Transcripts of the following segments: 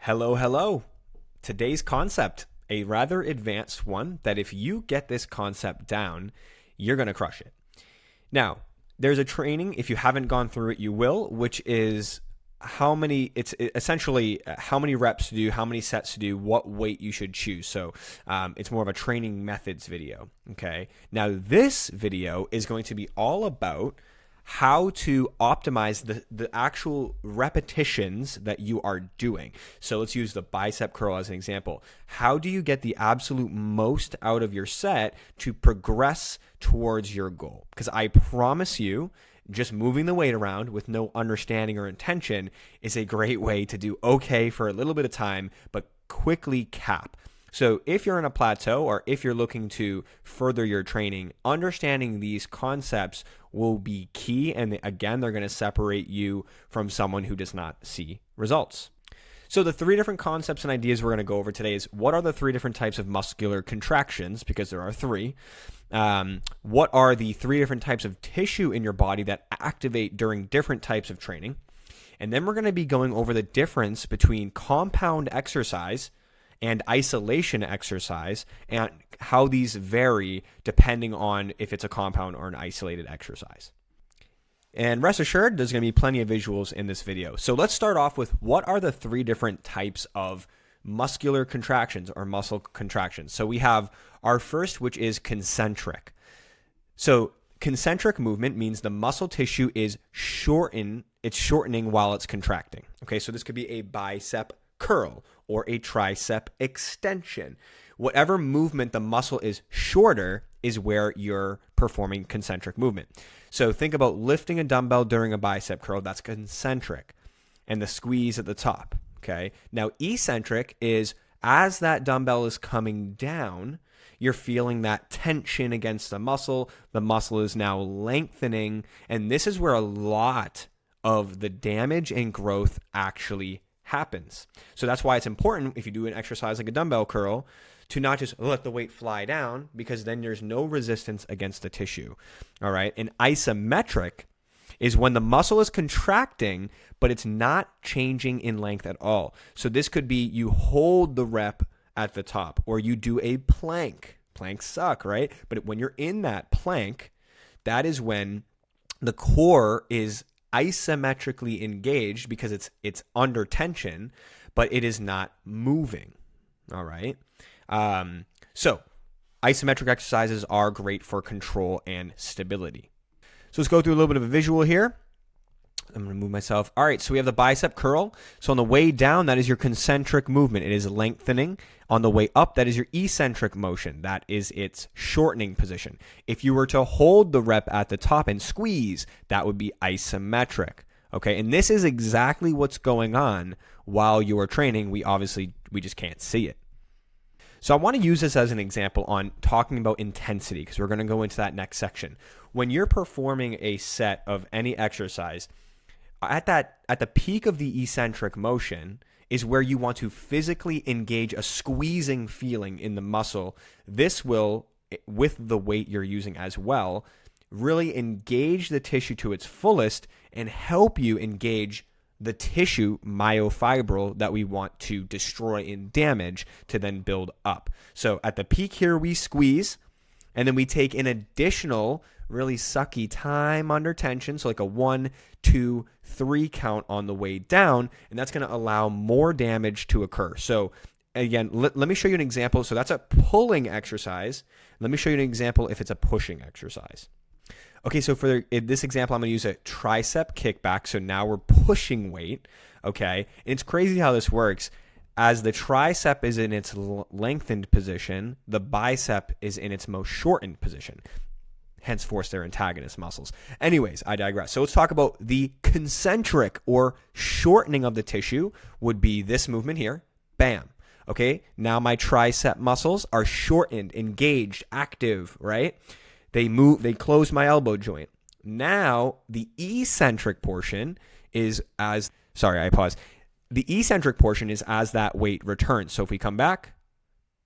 Hello, hello. Today's concept, a rather advanced one that if you get this concept down, you're going to crush it. Now, there's a training, if you haven't gone through it, you will, which is it's essentially how many reps to do, how many sets to do, what weight you should choose. So it's more of a training methods video. Okay. Now, this video is going to be all about how to optimize the actual repetitions that you are doing. So let's use the bicep curl as an example. How do you get the absolute most out of your set to progress towards your goal? Because I promise you, just moving the weight around with no understanding or intention is a great way to do okay for a little bit of time, but quickly cap. So if you're in a plateau or if you're looking to further your training, understanding these concepts will be key. And again, they're going to separate you from someone who does not see results. So the three different concepts and ideas we're going to go over today is what are the three different types of muscular contractions, because there are three. What are the three different types of tissue in your body that activate during different types of training? And then we're going to be going over the difference between compound exercise and isolation exercise and how these vary depending on if it's a compound or an isolated exercise. And rest assured, there's going to be plenty of visuals in this video. So let's start off with what are the three different types of muscular contractions or muscle contractions. So we have our first, which is concentric. So concentric movement means the muscle tissue is shortening while it's contracting. Okay, so this could be a bicep curl or a tricep extension. Whatever movement the muscle is shorter is where you're performing concentric movement. So think about lifting a dumbbell during a bicep curl, that's concentric, and the squeeze at the top. Okay. Now eccentric is as that dumbbell is coming down, you're feeling that tension against the muscle is now lengthening, and this is where a lot of the damage and growth actually happens. So that's why it's important if you do an exercise like a dumbbell curl to not just let the weight fly down, because then there's no resistance against the tissue. All right. And isometric is when the muscle is contracting, but it's not changing in length at all. So this could be you hold the rep at the top or you do a plank. Planks suck, right? But when you're in that plank, that is when the core is isometrically engaged because it's under tension, but it is not moving. All right. So isometric exercises are great for control and stability. So let's go through a little bit of a visual here. I'm going to move myself. All right, so we have the bicep curl. So on the way down, that is your concentric movement. It is lengthening. On the way up, that is your eccentric motion. That is its shortening position. If you were to hold the rep at the top and squeeze, that would be isometric. Okay, and this is exactly what's going on while you are training. We just can't see it. So I want to use this as an example on talking about intensity, because we're going to go into that next section. When you're performing a set of any exercise, at the peak of the eccentric motion is where you want to physically engage a squeezing feeling in the muscle. This will, with the weight you're using as well, really engage the tissue to its fullest and help you engage the tissue myofibril that we want to destroy and damage to then build up. So at the peak here, we squeeze, and then we take an additional really sucky time under tension. So like a 1, 2, 3 count on the way down, and that's going to allow more damage to occur. So again, let me show you an example. So that's a pulling exercise. Let me show you an example if it's a pushing exercise. Okay, so for this example, I'm going to use a tricep kickback. So now we're pushing weight, okay? And it's crazy how this works. As the tricep is in its lengthened position, the bicep is in its most shortened position. Henceforth, they're antagonist muscles. Anyways, I digress. So let's talk about the concentric or shortening of the tissue would be this movement here. Bam. Okay, now my tricep muscles are shortened, engaged, active, right? They move, they close my elbow joint. Now, the eccentric portion is The eccentric portion is as that weight returns. So if we come back,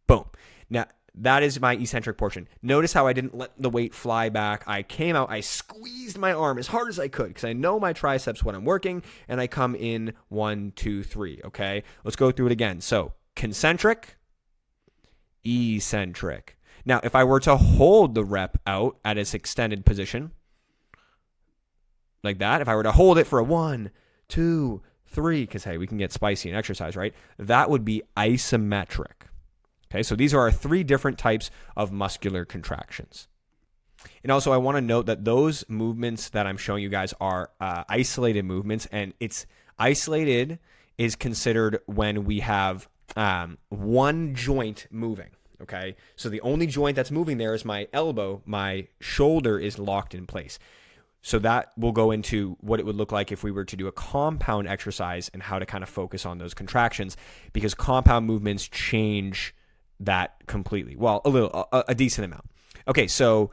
boom. Now, That is my eccentric portion. Notice how I didn't let the weight fly back. I came out, I squeezed my arm as hard as I could because I know my triceps when I'm working, and I come in 1, 2, 3, okay? Let's go through it again. So concentric, eccentric. Now, if I were to hold the rep out at its extended position, like that, if I were to hold it for a 1, 2, 3, because hey, we can get spicy in exercise, right? That would be isometric. Okay, so these are our 3 different types of muscular contractions. And also I want to note that those movements that I'm showing you guys are isolated movements, and it's isolated is considered when we have one joint moving. Okay, so the only joint that's moving there is my elbow. My shoulder is locked in place. So that will go into what it would look like if we were to do a compound exercise and how to kind of focus on those contractions, because compound movements change that completely. Well, a decent amount. Okay, so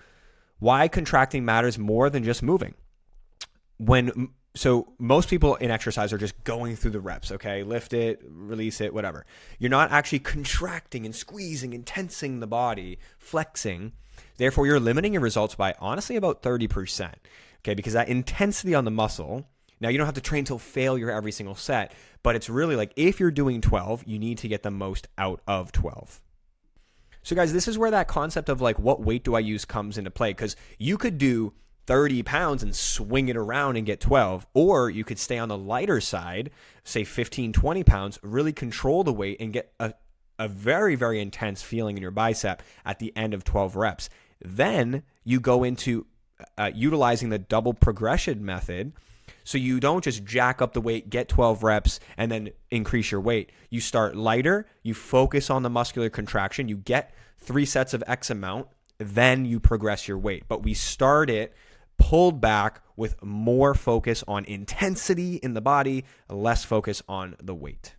why contracting matters more than just moving. So most people in exercise are just going through the reps, okay? Lift it, release it, whatever. You're not actually contracting and squeezing and tensing the body, flexing. Therefore, you're limiting your results by honestly about 30%, okay? Because that intensity on the muscle, now you don't have to train till failure every single set, but it's really like if you're doing 12, you need to get the most out of 12. So guys, this is where that concept of like what weight do I use comes into play, because you could do 30 pounds and swing it around and get 12, or you could stay on the lighter side, say 15, 20 pounds, really control the weight and get a very, very intense feeling in your bicep at the end of 12 reps. Then you go into utilizing the double progression method. So you don't just jack up the weight, get 12 reps, and then increase your weight. You start lighter, you focus on the muscular contraction, you get 3 sets of X amount, then you progress your weight. But we start it pulled back with more focus on intensity in the body, less focus on the weight.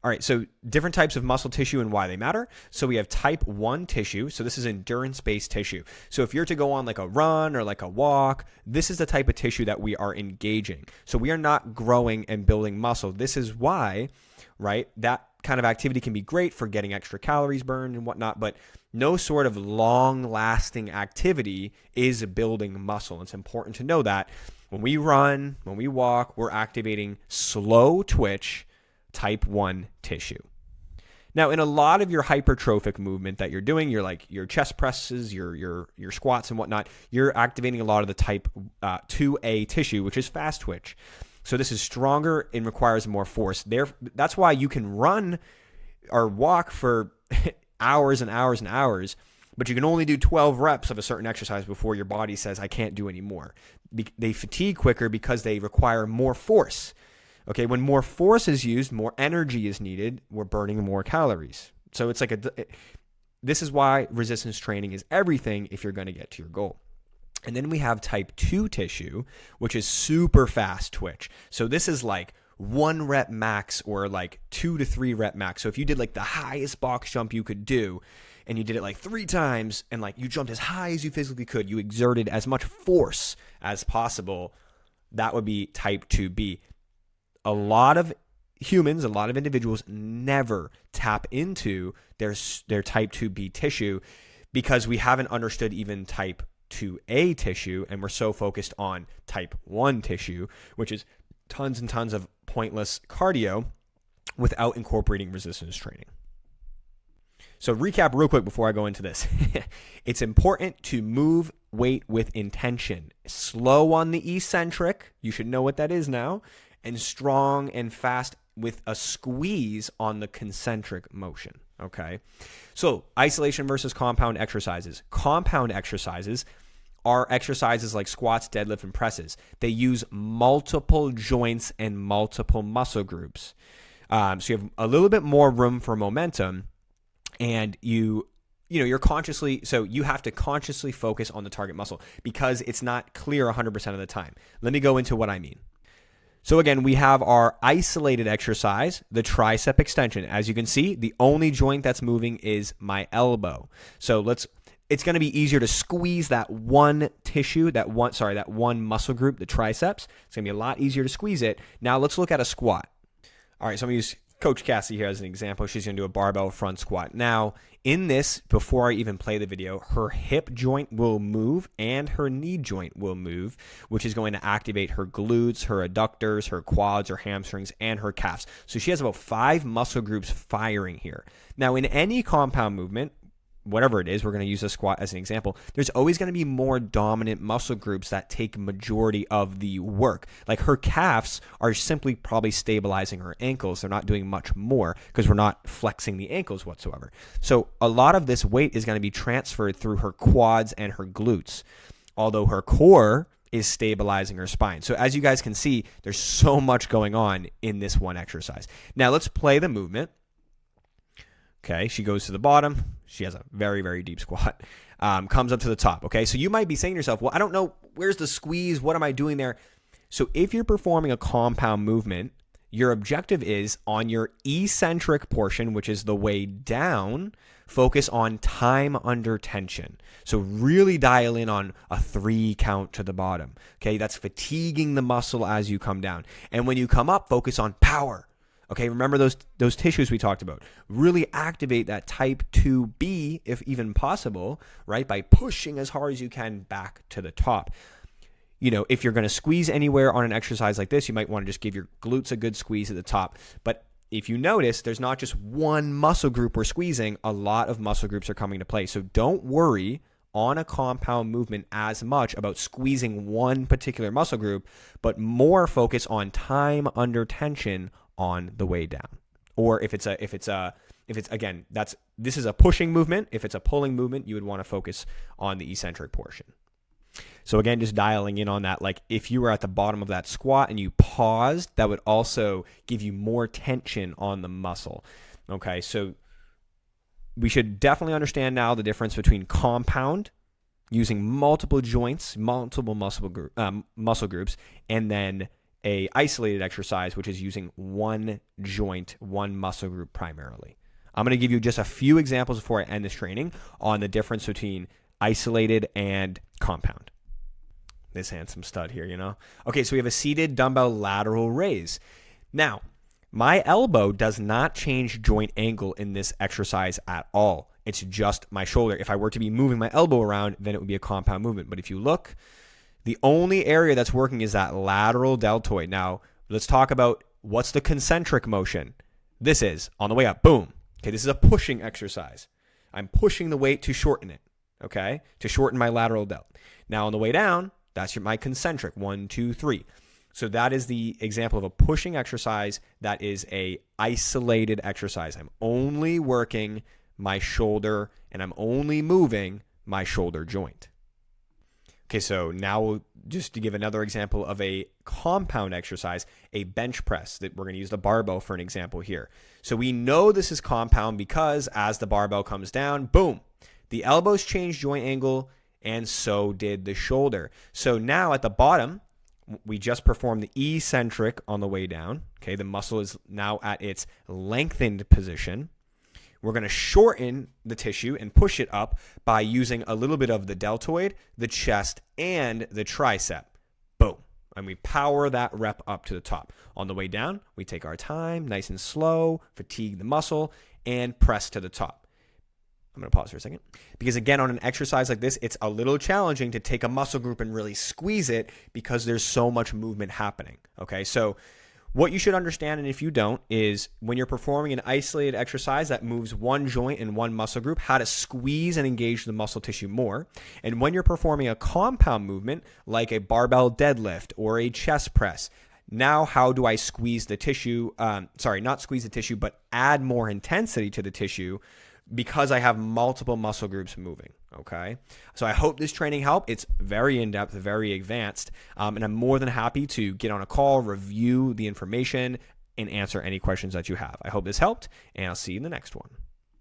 All right, so different types of muscle tissue and why they matter. So we have type 1 tissue. So this is endurance-based tissue. So if you're to go on like a run or like a walk, this is the type of tissue that we are engaging. So we are not growing and building muscle. This is why, right, that kind of activity can be great for getting extra calories burned and whatnot, but no sort of long-lasting activity is building muscle. It's important to know that when we run, when we walk, we're activating slow twitch type 1 tissue. Now, in a lot of your hypertrophic movement that you're doing, you're like your chest presses, your squats and whatnot, you're activating a lot of the type 2A tissue, which is fast twitch. So this is stronger and requires more force. That's why you can run or walk for hours and hours and hours, but you can only do 12 reps of a certain exercise before your body says, I can't do any more. They fatigue quicker because they require more force. Okay, when more force is used, more energy is needed. We're burning more calories. So it's like this is why resistance training is everything if you're going to get to your goal. And then we have type 2 tissue, which is super fast twitch. So this is like 1 rep max or like 2 to 3 rep max. So if you did like the highest box jump you could do and you did it like 3 times and like you jumped as high as you physically could, you exerted as much force as possible, that would be type 2B. A lot of humans, a lot of individuals never tap into their type 2B tissue because we haven't understood even type 2A tissue, and we're so focused on type 1 tissue, which is tons and tons of pointless cardio without incorporating resistance training. So recap real quick before I go into this. It's important to move weight with intention. Slow on the eccentric, you should know what that is now, and strong and fast with a squeeze on the concentric motion, okay? So isolation versus compound exercises. Compound exercises are exercises like squats, deadlift, and presses. They use multiple joints and multiple muscle groups. So you have a little bit more room for momentum, and you're consciously, so you have to consciously focus on the target muscle because it's not clear 100% of the time. Let me go into what I mean. So again, we have our isolated exercise, the tricep extension. As you can see, the only joint that's moving is my elbow. So it's going to be easier to squeeze that one tissue, that one muscle group, the triceps. It's going to be a lot easier to squeeze it. Now let's look at a squat. All right, so I'm going to use Coach Cassie here as an example. She's going to do a barbell front squat. Now, in this, before I even play the video, her hip joint will move and her knee joint will move, which is going to activate her glutes, her adductors, her quads, her hamstrings, and her calves. So she has about 5 muscle groups firing here. Now, in any compound movement, whatever it is, we're going to use a squat as an example, there's always going to be more dominant muscle groups that take majority of the work. Like her calves are simply probably stabilizing her ankles. They're not doing much more because we're not flexing the ankles whatsoever. So a lot of this weight is going to be transferred through her quads and her glutes, although her core is stabilizing her spine. So as you guys can see, there's so much going on in this one exercise. Now let's play the movement. Okay, she goes to the bottom. She has a very, very deep squat. Comes up to the top. Okay, so you might be saying to yourself, well, I don't know, where's the squeeze? What am I doing there? So if you're performing a compound movement, your objective is on your eccentric portion, which is the way down, focus on time under tension. So really dial in on a 3 count to the bottom. Okay, that's fatiguing the muscle as you come down. And when you come up, focus on power. Okay, remember those tissues we talked about. Really activate that type 2B, if even possible, right? By pushing as hard as you can back to the top. You know, if you're going to squeeze anywhere on an exercise like this, you might want to just give your glutes a good squeeze at the top. But if you notice, there's not just one muscle group we're squeezing. A lot of muscle groups are coming to play. So don't worry on a compound movement as much about squeezing one particular muscle group, but more focus on time under tension on the way down. Or if it's again, this is a pushing movement. If it's a pulling movement, you would want to focus on the eccentric portion. So again, just dialing in on that, like if you were at the bottom of that squat and you paused, that would also give you more tension on the muscle. Okay, so we should definitely understand now the difference between compound, using multiple joints, multiple muscle groups, and then a isolated exercise, which is using one joint, one muscle group primarily. I'm going to give you just a few examples before I end this training on the difference between isolated and compound. This handsome stud here, you know? Okay, so we have a seated dumbbell lateral raise. Now, my elbow does not change joint angle in this exercise at all. It's just my shoulder. If I were to be moving my elbow around, then it would be a compound movement. But if you look, the only area that's working is that lateral deltoid. Now, let's talk about what's the concentric motion. This is on the way up, boom. Okay, this is a pushing exercise. I'm pushing the weight to shorten it, okay, to shorten my lateral delt. Now, on the way down, that's my concentric, 1, 2, 3. So that is the example of a pushing exercise that is a isolated exercise. I'm only working my shoulder and I'm only moving my shoulder joint. Okay, so now just to give another example of a compound exercise, a bench press, that we're going to use the barbell for an example here. So we know this is compound because as the barbell comes down, boom, the elbows change joint angle and so did the shoulder. So now at the bottom, we just performed the eccentric on the way down. Okay, the muscle is now at its lengthened position. We're going to shorten the tissue and push it up by using a little bit of the deltoid, the chest, and the tricep. Boom. And we power that rep up to the top. On the way down, we take our time, nice and slow, fatigue the muscle, and press to the top. I'm going to pause for a second. Because again, on an exercise like this, it's a little challenging to take a muscle group and really squeeze it because there's so much movement happening. Okay, so what you should understand, and if you don't, is when you're performing an isolated exercise that moves one joint and one muscle group, how to squeeze and engage the muscle tissue more. And when you're performing a compound movement like a barbell deadlift or a chest press, now how do I squeeze the tissue? Not squeeze the tissue, but add more intensity to the tissue because I have multiple muscle groups moving. Okay, so I hope this training helped. It's very in-depth, very advanced, and I'm more than happy to get on a call, review the information, and answer any questions that you have. I hope this helped, and I'll see you in the next one.